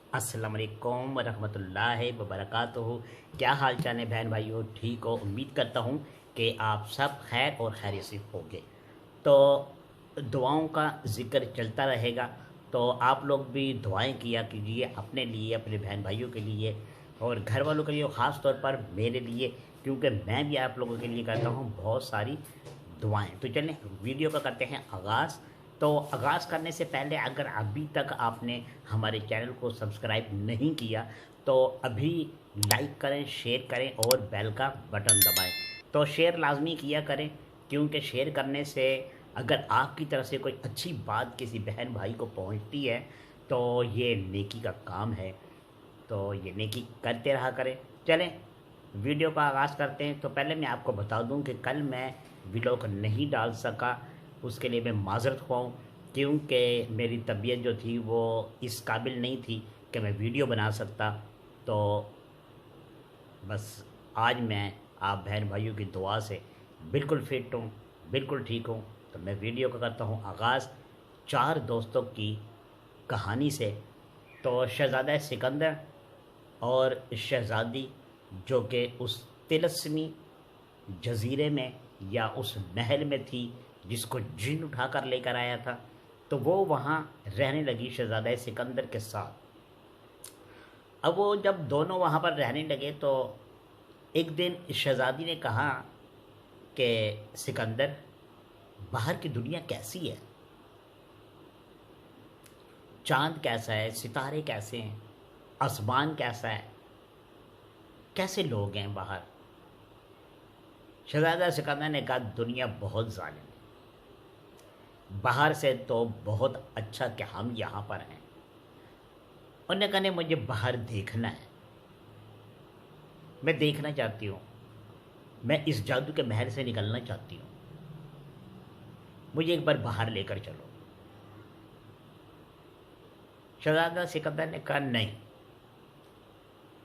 अस्सलाम वालेकुम वरहमतुल्लाहि वबरकातुहू। क्या हाल चाल है बहन भाइयों, ठीक हो? उम्मीद करता हूँ कि आप सब खैर और खैरियत से होंगे। तो दुआओं का ज़िक्र चलता रहेगा, तो आप लोग भी दुआएं किया कीजिए अपने लिए, अपने बहन भाइयों के लिए और घर वालों के लिए, और ख़ास तौर पर मेरे लिए, क्योंकि मैं भी आप लोगों के लिए करता हूँ बहुत सारी दुआएं। तो चलें वीडियो का करते हैं आगाज़। तो आगाज़ करने से पहले अगर अभी तक आपने हमारे चैनल को सब्सक्राइब नहीं किया तो अभी लाइक करें, शेयर करें और बेल का बटन दबाएं। तो शेयर लाजमी किया करें, क्योंकि शेयर करने से अगर आपकी तरफ से कोई अच्छी बात किसी बहन भाई को पहुंचती है तो ये नेकी का काम है, तो ये नेकी करते रहा करें। चलें वीडियो का आगाज़ करते हैं। तो पहले मैं आपको बता दूं कि कल मैं व्लॉग नहीं डाल सका, उसके लिए मैं माज़रत ख़्वाह, क्योंकि मेरी तबीयत जो थी वो इस काबिल नहीं थी कि मैं वीडियो बना सकता। तो बस आज मैं आप बहन भाइयों की दुआ से बिल्कुल फिट हूँ, बिल्कुल ठीक हूँ। तो मैं वीडियो का करता हूँ आगाज़ चार दोस्तों की कहानी से। तो शहज़ादा सिकंदर और शहज़ादी, जो कि उस तिलस्मी जजीरे में या उस महल में थी जिसको जिन उठा कर लेकर आया था, तो वो वहाँ रहने लगी शहज़ादा सिकंदर के साथ। अब वो जब दोनों वहाँ पर रहने लगे तो एक दिन शहज़ादी ने कहा कि सिकंदर, बाहर की दुनिया कैसी है? चांद कैसा है, सितारे कैसे हैं, आसमान कैसा है, कैसे लोग हैं बाहर? शहज़ादा सिकंदर ने कहा, दुनिया बहुत जालिम है, बाहर से तो बहुत अच्छा कि हम यहाँ पर हैं। उन्होंने कहा, नहीं, मुझे बाहर देखना है, मैं देखना चाहती हूँ, मैं इस जादू के महल से निकलना चाहती हूँ, मुझे एक बार बाहर लेकर चलो। शहज़ादा सिकंदर ने कहा, नहीं,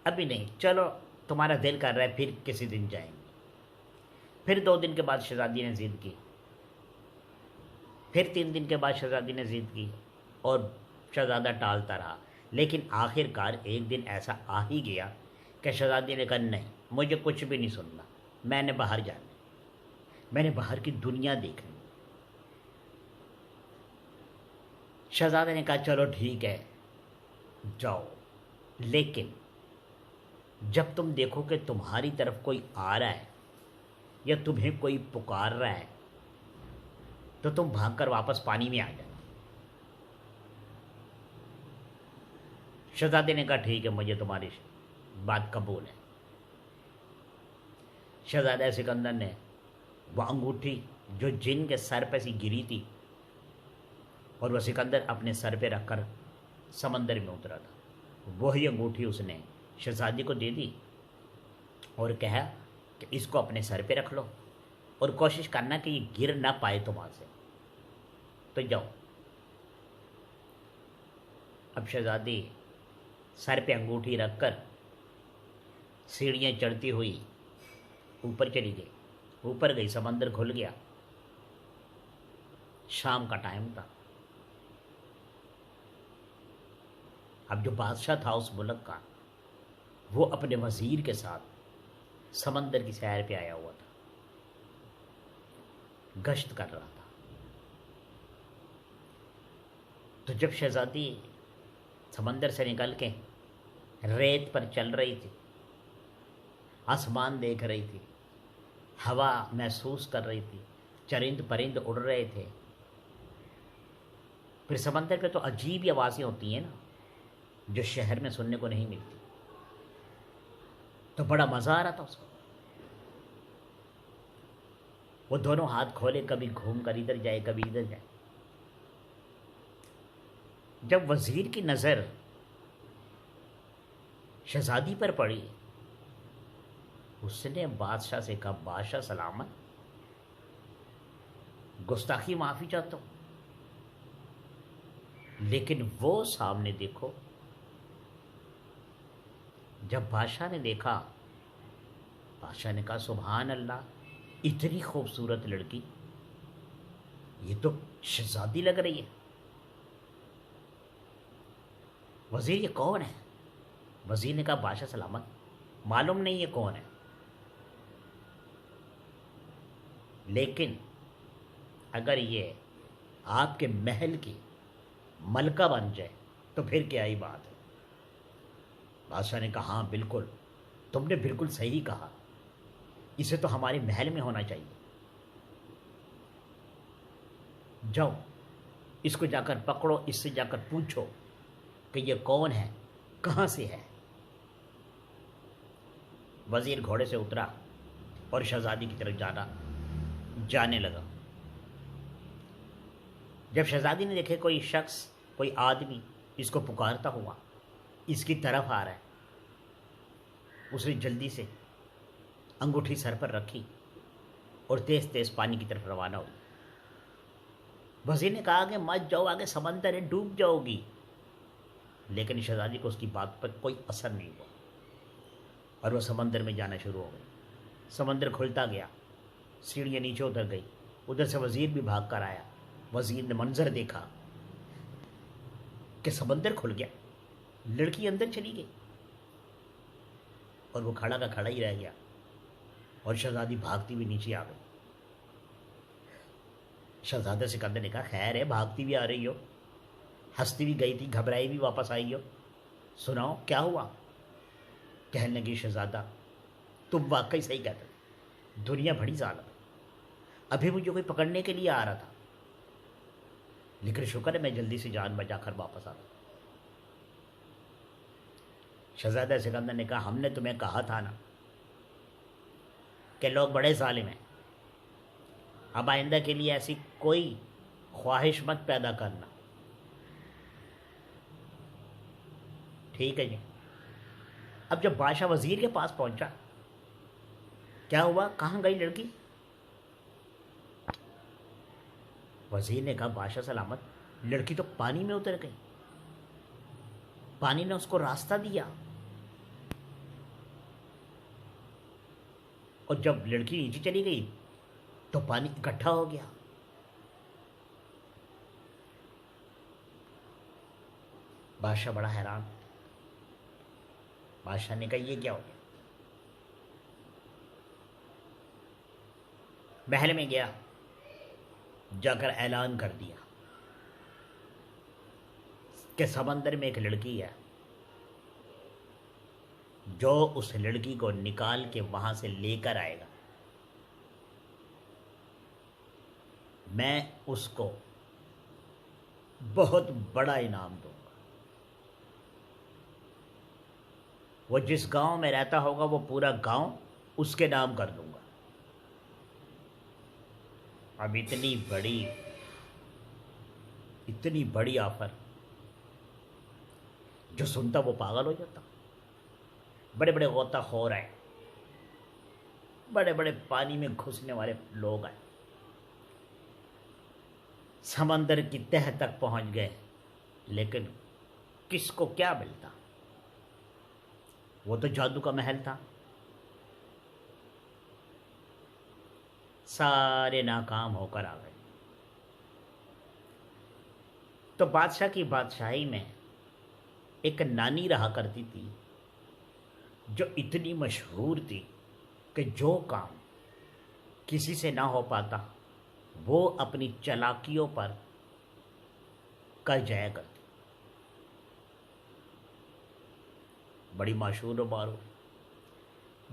अभी नहीं, चलो तुम्हारा दिल कर रहा है, फिर किसी दिन जाएंगे। फिर 2 दिन के बाद शहज़ादी ने ज़िद की, फिर 3 दिन के बाद शहज़ादी ने ज़िद की और शहज़ादा टालता रहा। लेकिन आखिरकार एक दिन ऐसा आ ही गया कि शहज़ादी ने कहा, नहीं, मुझे कुछ भी नहीं सुनना, मैंने बाहर जाना है, मैंने बाहर की दुनिया देखनी। शहज़ादे ने कहा, चलो ठीक है, जाओ, लेकिन जब तुम देखो कि तुम्हारी तरफ कोई आ रहा है या तुम्हें कोई पुकार रहा है तो तुम भागकर वापस पानी में आ जाओ। शहज़ादे ने कहा, ठीक है, मुझे तुम्हारी बात कबूल है। शहज़ादा सिकंदर ने वह अंगूठी जो जिन के सर पर सी गिरी थी, और वह सिकंदर अपने सर पे रखकर समंदर में उतरा था, वही अंगूठी उसने शहज़ादी को दे दी और कहा कि इसको अपने सर पे रख लो और कोशिश करना कि ये गिर ना पाए तुम्हारे से। तो जाओ। अब शहज़ादी सर पे अंगूठी रखकर सीढ़ियाँ चढ़ती हुई ऊपर चली गई। ऊपर गई, समंदर खुल गया, शाम का टाइम था। अब जो बादशाह था उस मुल्क का, वो अपने वज़ीर के साथ समंदर की सैर पे आया हुआ था, गश्त कर रहा था। तो जब शहज़ादी समंदर से निकल के रेत पर चल रही थी, आसमान देख रही थी, हवा महसूस कर रही थी, चरिंद परिंद उड़ रहे थे। फिर समंदर पे तो अजीब ही आवाज़ें होती हैं ना, जो शहर में सुनने को नहीं मिलती। तो बड़ा मज़ा आ रहा था उसको। वो दोनों हाथ खोले, कभी घूम कर इधर जाए, कभी इधर जाए। जब वज़ीर की नज़र शहज़ादी पर पड़ी, उसने बादशाह से कहा, बादशाह सलामत, गुस्ताखी माफ़ी चाहता हूँ। लेकिन वो सामने देखो, जब बादशाह ने देखा, बादशाह ने कहा, सुभान अल्लाह, इतनी खूबसूरत लड़की, ये तो शहज़ादी लग रही है। वज़ीर ये कौन है? वज़ीर ने कहा बादशाह सलामत, मालूम नहीं ये कौन है, लेकिन अगर ये आपके महल की मलका बन जाए तो फिर क्या ही बात है। बादशाह ने कहा हाँ बिल्कुल, तुमने बिल्कुल सही कहा, इसे तो हमारे महल में होना चाहिए। जाओ इसको जाकर पकड़ो, इससे जाकर पूछो कि ये कौन है, कहाँ से है। वज़ीर घोड़े से उतरा और शहज़ादी की तरफ जाने लगा। जब शहज़ादी ने देखे कोई शख्स, कोई आदमी इसको पुकारता हुआ इसकी तरफ आ रहा है, उसने जल्दी से अंगूठी सर पर रखी और तेज़ तेज़ पानी की तरफ रवाना हुई। वज़ीर ने कहा कि मत जाओ आगे, समंदर है, डूब जाओगी। लेकिन शहज़ादी को उसकी बात पर कोई असर नहीं हुआ और वह समंदर में जाना शुरू हो गई। समंदर खुलता गया, सीढ़ियाँ नीचे उतर गई, उधर से वज़ीर भी भाग कर आया। वज़ीर ने मंजर देखा कि समंदर खुल गया, लड़की अंदर चली गई और वो खड़ा का खड़ा ही रह गया और शहज़ादी भागती हुई नीचे आ गई। शहज़ादा सिकंदर ने कहा खैर है, भागती भी आ रही हो, हंसती भी गई थी, घबराई भी वापस आई हो, सुनाओ क्या हुआ। कहने लगी शहज़ादा तुम वाकई सही कहते हो, दुनिया बड़ी जालिम है, अभी मुझे कोई पकड़ने के लिए आ रहा था, लेकिन शुक्र है मैं जल्दी से जान बचा कर वापस आ गया। शहज़ादा सिकंदर ने कहा हमने तुम्हें कहा था ना कि लोग बड़े जालिम हैं, अब आइंदा के लिए ऐसी कोई ख्वाहिश मत पैदा करना। ठीक है जी। अब जब बादशाह वज़ीर के पास पहुंचा, क्या हुआ, कहाँ गई लड़की? वज़ीर ने कहा बादशाह सलामत, लड़की तो पानी में उतर गई, पानी ने उसको रास्ता दिया और जब लड़की नीचे चली गई तो पानी इकट्ठा हो गया। बादशाह बड़ा हैरान। बादशाह ने कहा ये क्या हो गया। महल में गया, जाकर ऐलान कर दिया कि समंदर में एक लड़की है, जो उस लड़की को निकाल के वहां से लेकर आएगा मैं उसको बहुत बड़ा इनाम दूंगा। वो जिस गांव में रहता होगा वो पूरा गांव उसके नाम कर दूंगा। अब इतनी बड़ी ऑफर, जो सुनता वो पागल हो जाता। बड़े बड़े गोताखोर आए, बड़े बड़े पानी में घुसने वाले लोग आए, समंदर की तह तक पहुंच गए, लेकिन किसको क्या मिलता। वो तो जादू का महल था, सारे नाकाम होकर आ गए। तो बादशाह की बादशाही में एक नानी रहा करती थी, जो इतनी मशहूर थी कि जो काम किसी से ना हो पाता वो अपनी चालाकियों पर कर जाया करती। बड़ी मशहूर और मारूफ।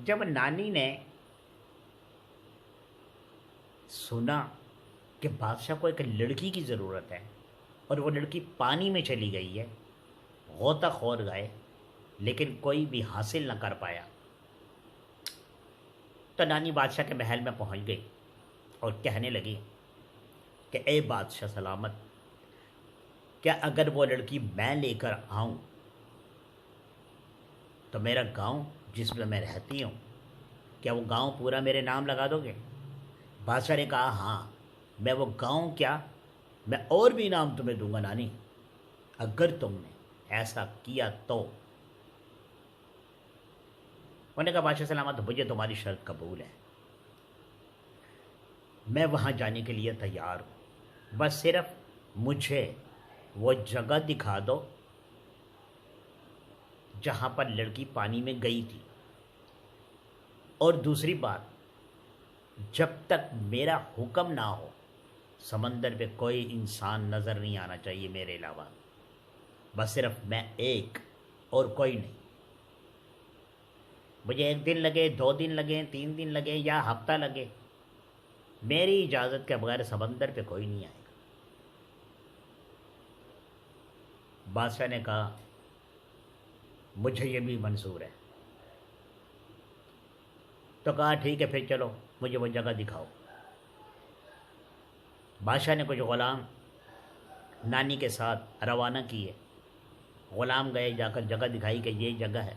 जब नानी ने सुना कि बादशाह को एक लड़की की ज़रूरत है और वो लड़की पानी में चली गई है, गोताखोर गए लेकिन कोई भी हासिल न कर पाया, तो नानी बादशाह के महल में पहुंच गई और कहने लगी कि ए बादशाह सलामत, क्या अगर वो लड़की मैं लेकर आऊं तो मेरा गांव जिसमें मैं रहती हूं, क्या वो गांव पूरा मेरे नाम लगा दोगे? बादशाह ने कहा हाँ, मैं वो गांव क्या, मैं और भी इनाम तुम्हें दूंगा नानी, अगर तुमने ऐसा किया तो। उन्होंने कहा बादशाह सलामत, मुझे तुम्हारी शर्त कबूल है, मैं वहाँ जाने के लिए तैयार हूँ, बस सिर्फ मुझे वो जगह दिखा दो जहाँ पर लड़की पानी में गई थी। और दूसरी बात, जब तक मेरा हुक्म ना हो समंदर पे कोई इंसान नज़र नहीं आना चाहिए मेरे अलावा, बस सिर्फ मैं एक और कोई नहीं। मुझे 1 दिन लगे, 2 दिन लगे, 3 दिन लगे या हफ्ता लगे, मेरी इजाज़त के बगैर समंदर पे कोई नहीं आएगा। बादशाह ने कहा मुझे ये भी मंजूर है। तो कहा ठीक है, फिर चलो मुझे वो जगह दिखाओ। बादशाह ने कुछ ग़ुलाम नानी के साथ रवाना किए। ग़ुलाम गए, जाकर जगह दिखाई कि ये जगह है,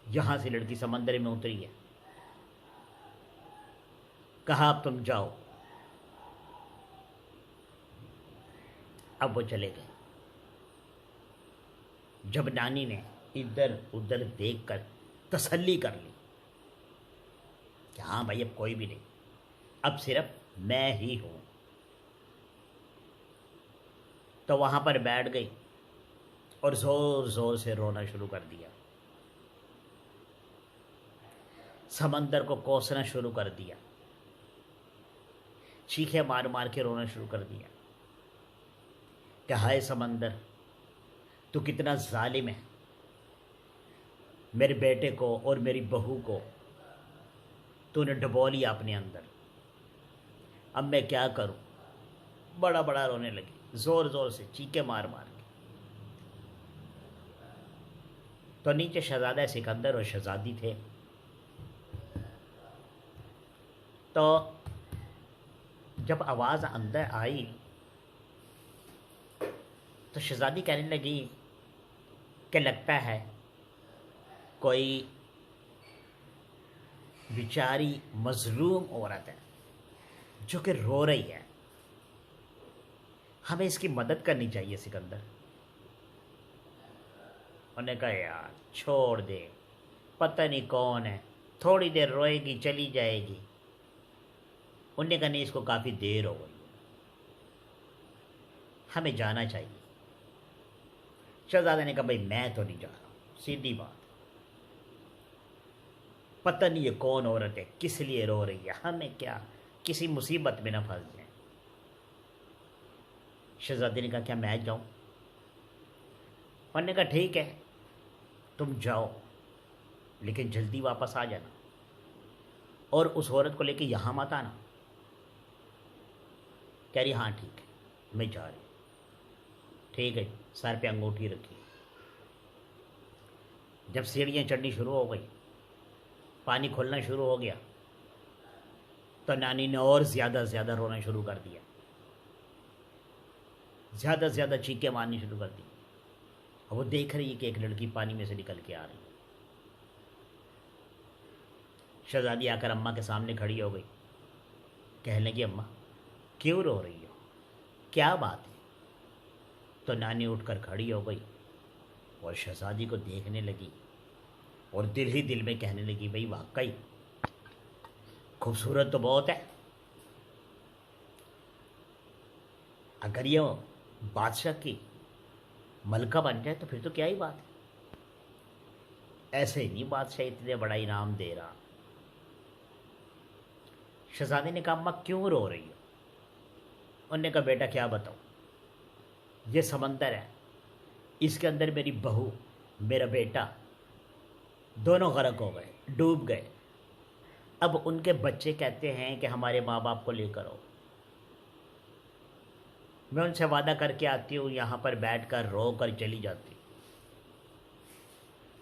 यहाँ से लड़की समंदर में उतरी है। कहा अब तुम जाओ। अब वो चले गए। जब नानी ने इधर उधर देखकर तसल्ली कर ली कि हाँ भाई अब कोई भी नहीं, अब सिर्फ मैं ही हूँ, तो वहाँ पर बैठ गई और ज़ोर ज़ोर से रोना शुरू कर दिया। समंदर को कोसना शुरू कर दिया, चीखें मार मार के रोना शुरू कर दिया कि हाय समंदर, तू कितना जालिम है, मेरे बेटे को और मेरी बहू को तूने डुबो लिया अपने अंदर, अब मैं क्या करूं। बड़ा बड़ा रोने लगी, ज़ोर ज़ोर से चीखें मार मार के। तो नीचे शहज़ादा सिकंदर और शहज़ादी थे। तो जब आवाज़ अंदर आई तो शहज़ादी कहने लगी कि लगता है कोई बेचारी मज़लूम औरत है जो कि रो रही है, हमें इसकी मदद करनी चाहिए सिकंदर। उन्होंने कहा यार छोड़ दे, पता नहीं कौन है, थोड़ी देर रोएगी चली जाएगी। उन्होंने कहा नहीं, इसको काफ़ी देर हो गई, हमें जाना चाहिए। शहज़ादा ने कहा भाई मैं तो नहीं जा रहा हूँ, सीधी बात, पता नहीं ये कौन औरत है, किस लिए रो रही है, हमें क्या, किसी मुसीबत में ना फंस जाए। शहज़ादे ने कहा क्या मैं जाऊँ? उन्होंने कहा ठीक है तुम जाओ, लेकिन जल्दी वापस आ जाना और उस औरत को लेके यहाँ मत आना। कह रही हाँ ठीक है मैं जा रही। ठीक है, सर पे अंगूठी रखी। जब सीढ़ियाँ चढ़नी शुरू हो गई, पानी खुलना शुरू हो गया, तो नानी ने और ज़्यादा से ज़्यादा रोना शुरू कर दिया, ज़्यादा से ज़्यादा चीखें मारनी शुरू कर दी। और वो देख रही है कि एक लड़की पानी में से निकल के आ रही है। शहज़ादी आकर अम्मा के सामने खड़ी हो गई, कहने लगी अम्मा क्यों रो रही हो, क्या बात है? तो नानी उठकर खड़ी हो गई और शहज़ादी को देखने लगी और दिल ही दिल में कहने लगी भाई वाकई खूबसूरत तो बहुत है, अगर ये बादशाह की मलका बन जाए तो फिर तो क्या ही बात है। ऐसे ही नहीं बादशाह इतने बड़ा इनाम दे रहा। शहज़ादी ने कहा अम्मा क्यों रो रही हो? उन्होंने कहा बेटा क्या बताऊँ, ये समंदर है, इसके अंदर मेरी बहू मेरा बेटा दोनों गर्क हो गए, डूब गए। अब उनके बच्चे कहते हैं कि हमारे माँ बाप को लेकर आओ। मैं उनसे वादा करके आती हूँ, यहाँ पर बैठकर रो कर चली जाती।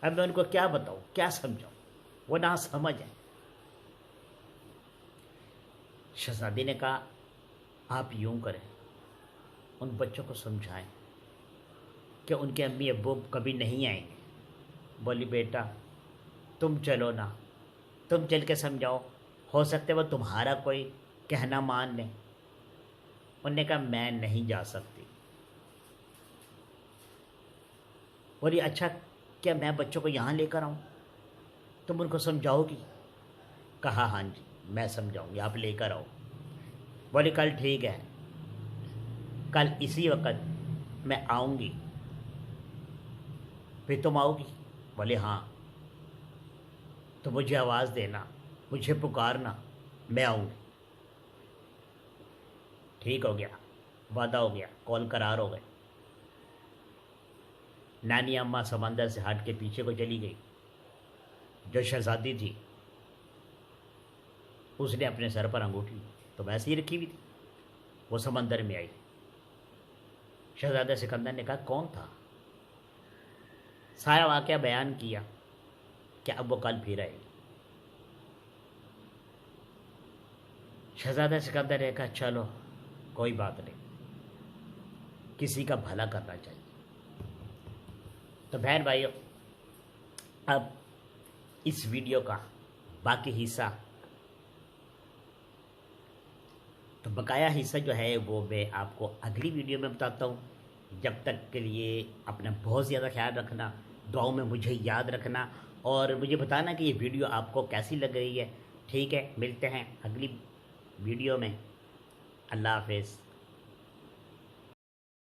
अब मैं उनको क्या बताऊँ, क्या समझाऊँ, वो ना समझ है। शहज़ादी ने कहा आप यूँ करें, उन बच्चों को समझाएं कि उनके अम्मी अब्बू कभी नहीं आएंगे। बोली बेटा तुम चलो ना, तुम चल के समझाओ, हो सकता है वो तुम्हारा कोई कहना मान लें। उन्होंने कहा मैं नहीं जा सकती। बोली अच्छा क्या मैं बच्चों को यहाँ लेकर आऊँ, तुम उनको समझाओगी? कहा हाँ जी मैं समझाऊंगी, आप लेकर आओ। बोली कल ठीक है, कल इसी वक्त मैं आऊँगी फिर तुम आओगी? बोले हाँ। तो मुझे आवाज़ देना, मुझे पुकारना, मैं आऊँगी। ठीक हो गया, वादा हो गया, कॉल करार हो गए। नानी अम्मा समंदर से हट के पीछे को चली गई। जो शहजादी थी उसने अपने सर पर अंगूठी तो वैसे ही रखी हुई थी, वो समंदर में आई। शहजादा सिकंदर ने कहा कौन था? सारा वाक़या बयान किया कि अब वो कल फिर आएगी। शहजादा सिकंदर ने कहा चलो कोई बात नहीं, किसी का भला करना चाहिए। तो बहन भाइयों, अब इस वीडियो का बाकी हिस्सा, तो बकाया हिस्सा जो है वो मैं आपको अगली वीडियो में बताता हूँ। जब तक के लिए अपना बहुत ज़्यादा ख्याल रखना, दुआओं में मुझे याद रखना और मुझे बताना कि ये वीडियो आपको कैसी लग रही है। ठीक है, मिलते हैं अगली वीडियो में। अल्लाह हाफ़िज़।